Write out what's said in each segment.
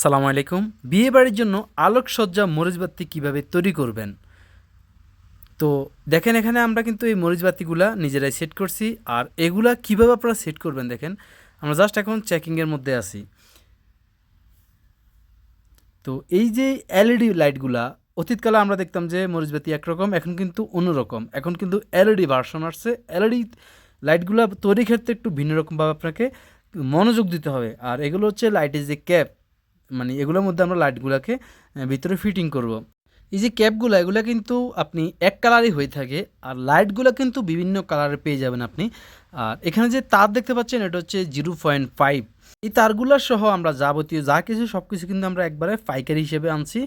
আসসালামু আলাইকুম। বিয়ে বাড়ির জন্য আলোকসজ্জা মরিচবাতি কীভাবে তৈরি করবেন? তো দেখেন এখানে আমরা কিন্তু এই মরিচবাতিগুলা নিজেরাই সেট করছি। আর এগুলা কীভাবে আপনারা সেট করবেন দেখেন, আমরা জাস্ট এখন চেকিংয়ের মধ্যে আছি। তো এই যে এলইডি লাইটগুলা, অতীতকালে আমরা দেখতাম যে মরিচবাতি একরকম, এখন কিন্তু অন্যরকম। এখন কিন্তু এলইডি ভার্সন আসছে। এলইডি লাইটগুলা তৈরির ক্ষেত্রে একটু ভিন্ন রকমভাবে আপনাকে মনোযোগ দিতে হবে। আর এগুলো হচ্ছে লাইটের যে ক্যাপ, মানে এগুলোর মধ্যে আমরা লাইটগুলোকে ভিতরে ফিটিং করব। এই যে ক্যাপগুলো, এগুলো কিন্তু আপনি এক কালারই হয়ে থাকে, আর লাইটগুলো কিন্তু বিভিন্ন কালারে পেয়ে যাবেন আপনি। আর এখানে যে তার দেখতে পাচ্ছেন, এটা হচ্ছে 0.5। এই তারগুলো সহ আমরা যাবতীয় যা কিছু সব কিছু কিন্তু আমরা একবারে পাইকারি হিসেবে আনছি।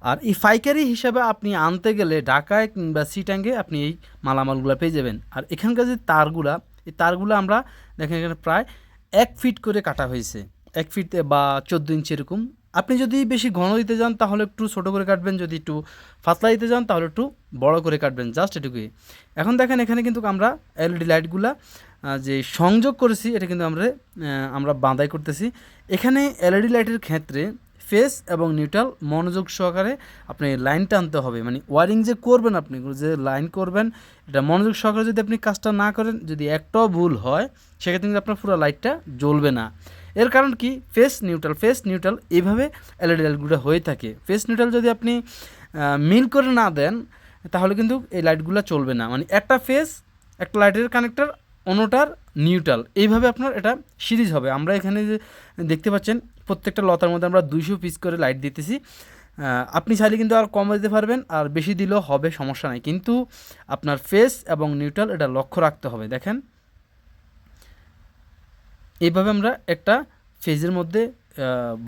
আর এই পাইকারি হিসেবে আপনি আনতে গেলে ঢাকায় কিংবা সিটাঙ্গে আপনি এই মালামালগুলো পেয়ে যাবেন। আর এখানকার যে তারগুলা, এই তারগুলো আমরা দেখেন এখানে প্রায় 1 ফিট করে কাটা হয়েছে, 1 ফিট বা 14 ইঞ্চি এরকম। আপনি যদি বেশি ঘন দিতে যান তাহলে একটু ছোটো করে কাটবেন, যদি একটু পাতলা দিতে যান তাহলে একটু বড় করে কাটবেন, জাস্ট এটুকুই। এখন দেখেন এখানে কিন্তু আমরা এলইডি লাইটগুলা যে সংযোগ করেছি, এটা কিন্তু আমরা বাঁধাই করতেছি। এখানে এলইডি লাইটের ক্ষেত্রে ফেস এবং নিউট্রাল মনোযোগ সহকারে আপনি লাইন টানতে হবে, মানে ওয়ারিং যে করবেন, আপনি যে লাইন করবেন এটা মনোযোগ সহকারে যদি আপনি কাজটা না করেন, যদি একটাও ভুল হয় সেক্ষেত্রে কিন্তু আপনার পুরো লাইটটা জ্বলবে না। এর কারণ কি, ফেস নিউট্রাল এইভাবে এলইডি লাইটগুলো হয়ে থাকে। ফেস নিউট্রাল যদি আপনি মিল করে না দেন তাহলে কিন্তু এই লাইটগুলো চলবে না, মানে একটা ফেস একটা লাইটের কানেক্টর, অন্যটার নিউট্রাল, এইভাবে আপনার এটা সিরিজ হবে। আমরা এখানে যে দেখতে পাচ্ছেন প্রত্যেকটা লতার মধ্যে আমরা 200 পিস করে লাইট দিতেছি। আপনি চাইলে কিন্তু আর কম দিতে পারবেন, আর বেশি দিলেও হবে, সমস্যা নাই, কিন্তু আপনার ফেস এবং নিউট্রাল এটা লক্ষ্য রাখতে হবে। দেখেন এইভাবে আমরা একটা ফেজের মধ্যে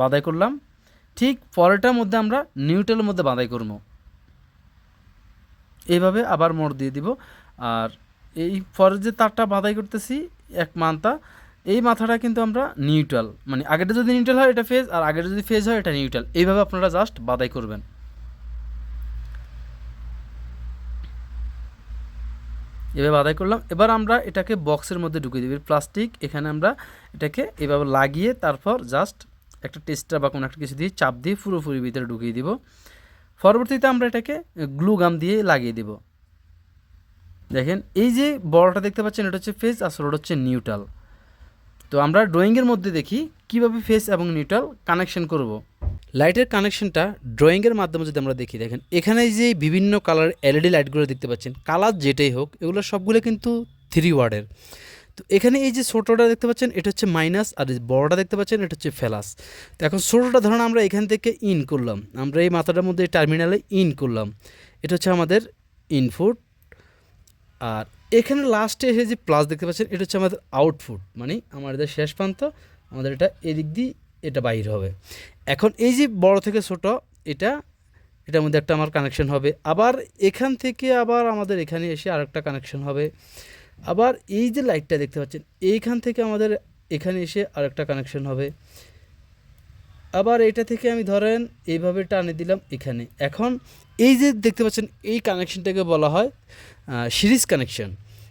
বাঁধাই করলাম, ঠিক পরেরটার মধ্যে আমরা নিউট্রালের মধ্যে বাঁধাই করব, এইভাবে আবার মোড় দিয়ে দিব। আর এই পরের যে তারটা বাঁধাই করতেছি এক মাথা, এই মাথাটা কিন্তু আমরা নিউট্রাল, মানে আগেরটা যদি নিউট্রাল হয় এটা ফেজ, আর আগেরটা যদি ফেজ হয় এটা নিউট্রাল, এইভাবে আপনারা জাস্ট বাঁধাই করবেন। এভাবে বাঁধাই করলাম। এবার আমরা এটাকে বক্সের মধ্যে ঢুকিয়ে দেব, প্লাস্টিক, এখানে আমরা এটাকে এভাবে লাগিয়ে তারপর জাস্ট একটা টেস্টার বা কোনো একটা কিছু দিয়ে চাপ দিয়ে পুরোপুরি ভিতরে ঢুকিয়ে দিব। পরবর্তীতে আমরা এটাকে গ্লু গাম দিয়ে লাগিয়ে দেব। দেখেন এই যে বড়টা দেখতে পাচ্ছেন, এটা হচ্ছে ফেজ আর ছোটটা হচ্ছে নিউট্রাল। তো আমরা ড্রয়িংয়ের মধ্যে দেখি কিভাবে ফেজ এবং নিউট্রাল কানেকশন করব। লাইটের কানেকশনটা ড্রয়িংয়ের মাধ্যমে যদি আমরা দেখি, দেখেন এখানে যে বিভিন্ন কালার এলইডি লাইটগুলো দেখতে পাচ্ছেন, কালার যেটাই হোক এগুলো সবগুলো কিন্তু 3 ওয়াটের। তো এখানে এই যে ছোটোটা দেখতে পাচ্ছেন এটা হচ্ছে মাইনাস, আর বড়টা দেখতে পাচ্ছেন এটা হচ্ছে প্লাস। তো এখন ছোটোটা ধরুন আমরা এখান থেকে ইন করলাম, আমরা এই মাথাটার মধ্যে টার্মিনালে ইন করলাম, এটা হচ্ছে আমাদের ইনপুট। আর এখানে লাস্টে এসে যে প্লাস দেখতে পাচ্ছেন এটা হচ্ছে আমাদের আউটপুট, মানে আমাদের শেষ প্রান্ত, আমাদের এটা এদিক দিয়ে এটা বাইর হবে। এখন এই যে বড় থেকে ছোট, এটার মধ্যে একটা আমার কানেকশন হবে, আবার এখান থেকে আবার আমাদের এখানে এসে আরেকটা কানেকশন হবে, আবার এই যে লাইটটা দেখতে পাচ্ছেন এইখান থেকে আমাদের এখানে এসে আরেকটা কানেকশন হবে, আবার এটা থেকে আমি ধরেন এইভাবে টানে দিলাম এখানে। এখন এই যে দেখতে পাচ্ছেন এই কানেকশনটাকে বলা হয় সিরিজ কানেকশন,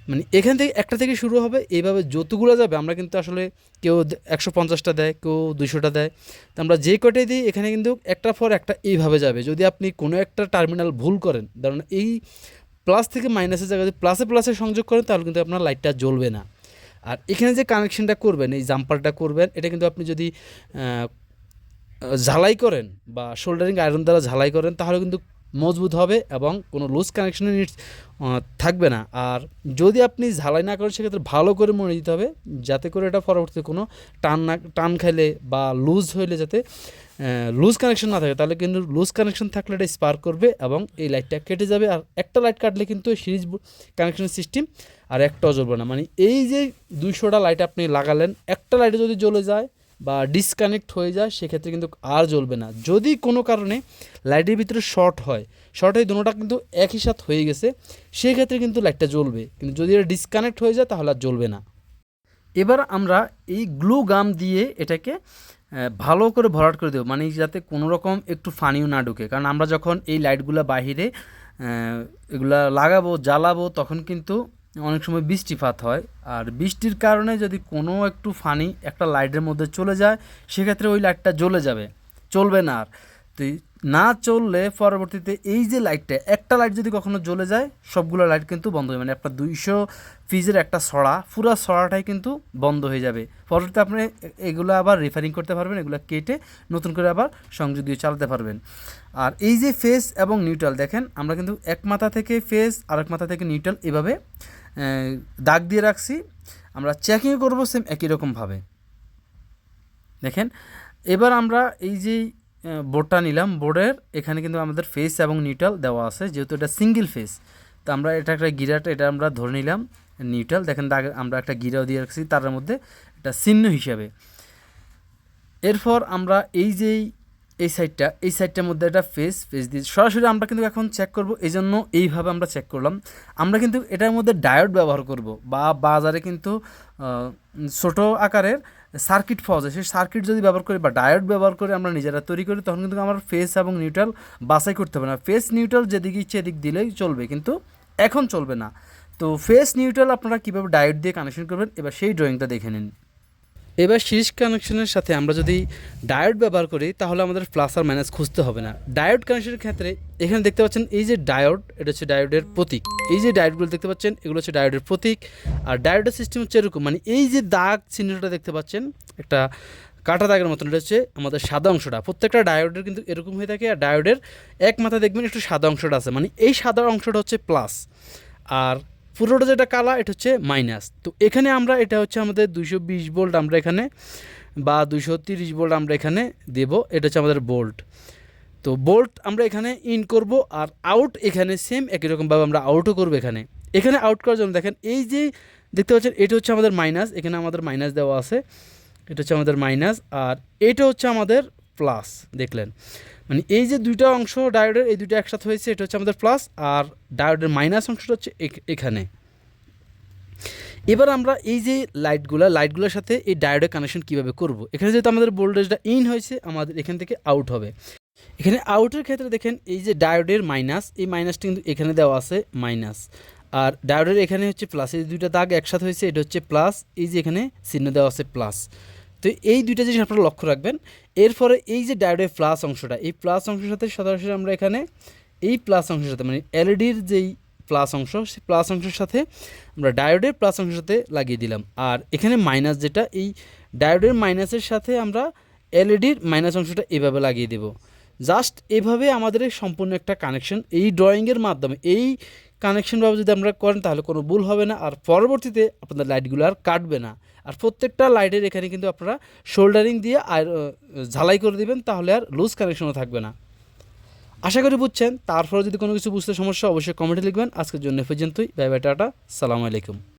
মানে এখান থেকে একটা থেকে শুরু হবে, এইভাবে যতগুলো যাবে, আমরা কিন্তু আসলে কেউ 150টা দেয়, কেউ 200টা দেয়, তো আমরা যে কটাই দিই এখানে কিন্তু একটার পর একটা এইভাবে যাবে। যদি আপনি কোনো একটা টার্মিনাল ভুল করেন, ধরুন এই প্লাস থেকে মাইনাসের জায়গায় যদি প্লাসে সংযোগ করেন তাহলে কিন্তু আপনার লাইটটা জ্বলবে না। আর এখানে যে কানেকশনটা করবেন, এই জাম্পারটা করবেন, এটা কিন্তু আপনি যদি ঝালাই করেন বা শোল্ডারিং আয়রন দ্বারা ঝালাই করেন তাহলে কিন্তু মজবুত হবে এবং কোনো লুজ কানেকশনের নিড থাকবে না। আর যদি আপনি ঝালাই না করেন সেক্ষেত্রে ভালো করে মনে দিতে হবে, যাতে করে এটা পরবর্তীতে কোনো টান খাইলে বা লুজ হইলে যাতে লুজ কানেকশন না থাকে, তাহলে কিন্তু লুজ কানেকশন থাকলে এটা স্পার্ক করবে এবং এই লাইটটা কেটে যাবে। আর একটা লাইট কাটলে কিন্তু সিরিজ কানেকশন সিস্টেম আর একটাও জ্বলবে না, মানে এই যে 200টা লাইট আপনি লাগালেন, একটা লাইটে যদি জ্বলে যায় বা ডিসকানেক্ট হয়ে যায় সেক্ষেত্রে কিন্তু আর জ্বলবে না। যদি কোনো কারণে লাইটের ভিতরে শর্ট হয়ে দুটোটা কিন্তু একই সাথে হয়ে গেছে, সেক্ষেত্রে কিন্তু লাইটটা জ্বলবে, কিন্তু যদি এটা ডিসকানেক্ট হয়ে যায় তাহলে আর জ্বলবে না। এবার আমরা এই গ্লু গাম দিয়ে এটাকে ভালো করে ভরাট করে দেবো, মানে যাতে কোনো রকম একটু ফানিও না ঢুকে। কারণ আমরা যখন এই লাইটগুলো বাহিরে এগুলা লাগাবো, জ্বালাবো, তখন কিন্তু অনেক সময় বৃষ্টিপাত হয়, আর বৃষ্টির কারণে যদি কোনো একটু ফানি একটা লাইটের মধ্যে চলে যায় সেক্ষেত্রে ওই লাইটটা জ্বলে যাবে। চলবে না আর। তো না চললে পরবর্তীতে এই যে লাইটটা, একটা লাইট যদি কখনো জ্বলে যায় সবগুলো লাইট কিন্তু বন্ধ হয়ে, মানে আপনার 200 ফিজের একটা ছড়া, পুরো ছড়াটাই কিন্তু বন্ধ হয়ে যাবে। পরবর্তীতে আপনি এগুলো আবার রিফারিং করতে পারবেন, এগুলো কেটে নতুন করে আবার সংযোগ দিয়ে চালাতে পারবেন। আর এই যে ফেস এবং নিউট্রাল দেখেন, আমরা কিন্তু এক মাথা থেকে ফেস আর এক মাথা থেকে নিউট্রাল এভাবে দাগ দিয়ে রাখছি। আমরা চেকিং করবো সেম একই রকমভাবে। দেখেন এবার আমরা এই যে বোর্ডটা নিলাম, বোর্ডের এখানে কিন্তু আমাদের ফেস এবং নিউট্রাল দেওয়া আছে, যেহেতু এটা সিঙ্গেল ফেস। তো আমরা এটা একটা গিরাটা এটা আমরা ধরে নিলাম নিউট্রাল। দেখেন আমরা একটা গিরাও দিয়ে রাখছি তার মধ্যে একটা চিহ্ন হিসাবে। এরপর আমরা এই যেই এই সাইডটার মধ্যে একটা ফেস দিয়ে সরাসরি আমরা কিন্তু এখন চেক করব, এই জন্য এইভাবে আমরা চেক করলাম। আমরা কিন্তু এটার মধ্যে ডায়োড ব্যবহার করব, বা বাজারে কিন্তু ছোটো আকারের সার্কিট পাওয়া যায়, সেই সার্কিট যদি ব্যবহার করি বা ডায়োড ব্যবহার করে আমরা নিজেরা তৈরি করি, তখন কিন্তু আমার ফেস এবং নিউট্রাল বাছাই করতে হবে না। ফেস নিউট্রাল যেদিকে ইচ্ছে এদিক দিলেই চলবে, কিন্তু এখন চলবে না। তো ফেস নিউট্রাল আপনারা কীভাবে ডায়োড দিয়ে কানেকশন করবেন, এবার সেই ড্রয়িংটা দেখে নিন। এবার সিরিজ কানেকশনের সাথে আমরা যদি ডায়োড ব্যবহার করি তাহলে আমাদের প্লাস আর মাইনাস খুঁজতে হবে না। ডায়োড কানেকশনের ক্ষেত্রে এখানে দেখতে পাচ্ছেন এই যে ডায়োড, এটা হচ্ছে ডায়োডের প্রতীক। এই যে ডায়োডগুলো দেখতে পাচ্ছেন এগুলো হচ্ছে ডায়োডের প্রতীক। আর ডায়োডের সিস্টেম হচ্ছে এরকম, মানে এই যে দাগ চিহ্নটা দেখতে পাচ্ছেন একটা কাটা দাগের মতন, এটা হচ্ছে আমাদের সাদা অংশটা। প্রত্যেকটা ডায়োডের কিন্তু এরকম হয়ে থাকে। আর ডায়োডের এক মাথা দেখবেন একটু সাদা অংশটা আছে, মানে এই সাদা অংশটা হচ্ছে প্লাস, আর পুরোটা যেটা কালা এটা হচ্ছে মাইনাস। তো এখানে আমরা এটা হচ্ছে আমাদের 220 ভোল্ট আমরা এখানে, বা 230 ভোল্ট আমরা এখানে দেব, এটা হচ্ছে আমাদের ভোল্ট। তো ভোল্ট আমরা এখানে ইন করব, আর আউট এখানে সেম একই রকমভাবে আমরা আউটও করবো। এখানে আউট করার জন্য দেখেন এই যে দেখতে পাচ্ছেন এটা হচ্ছে আমাদের মাইনাস, এখানে আমাদের মাইনাস দেওয়া আছে, এটা হচ্ছে আমাদের মাইনাস, আর এটা হচ্ছে আমাদের প্লাস। দেখলেন, মানে এই যে দুইটা অংশ ডায়োডের এই দুইটা একসাথে হয়েছে, এটা হচ্ছে আমাদের প্লাস, আর ডায়োডের মাইনাস অংশটা হচ্ছে এখানে। এবার আমরা এই যে লাইটগুলোর সাথে এই ডায়োডের কানেকশন কীভাবে করব, এখানে যেহেতু আমাদের ভোল্টেজটা ইন হয়েছে, আমাদের এখান থেকে আউট হবে। এখানে আউটের ক্ষেত্রে দেখেন এই যে ডায়োডের মাইনাস, এই মাইনাসটা কিন্তু এখানে দেওয়া আছে মাইনাস, আর ডায়োডের এখানে হচ্ছে প্লাস। এই দুইটা দাগ একসাথে হয়েছে, এটা হচ্ছে প্লাস, এই যে এখানে চিহ্ন দেওয়া আছে প্লাস। তো এই দুইটা জিনিস আপনারা লক্ষ্য রাখবেন। এরপরে এই যে ডায়োডের প্লাস অংশটা, এই প্লাস অংশের সাথে সরাসরি আমরা এখানে এই প্লাস অংশের সাথে, মানে এলইডির যেই প্লাস অংশ, সেই প্লাস অংশের সাথে আমরা ডায়োডের প্লাস অংশের সাথে লাগিয়ে দিলাম। আর এখানে মাইনাস যেটা, এই ডায়োডের মাইনাসের সাথে আমরা এলইডির মাইনাস অংশটা এভাবে লাগিয়ে দেব। জাস্ট এভাবে আমাদের সম্পূর্ণ একটা কানেকশন এই ড্রয়িংয়ের মাধ্যমে, এই কানেকশনভাবে যদি আমরা করেন তাহলে কোনো ভুল হবে না, আর পরবর্তীতে আপনাদের লাইটগুলো আর কাটবে না। আর প্রত্যেকটা লাইটের এখানে কিন্তু আপনারা শোল্ডারিং দিয়ে আর ঝালাই করে দেবেন, তাহলে আর লুজ কানেকশনও থাকবে না। আশা করি বুঝছেন। তারপরে যদি কোনো কিছু বুঝতে সমস্যা অবশ্যই কমেন্টে লিখবেন। আজকের জন্য পর্যন্তই। বাই বাই, টাটা, সালামু আলাইকুম।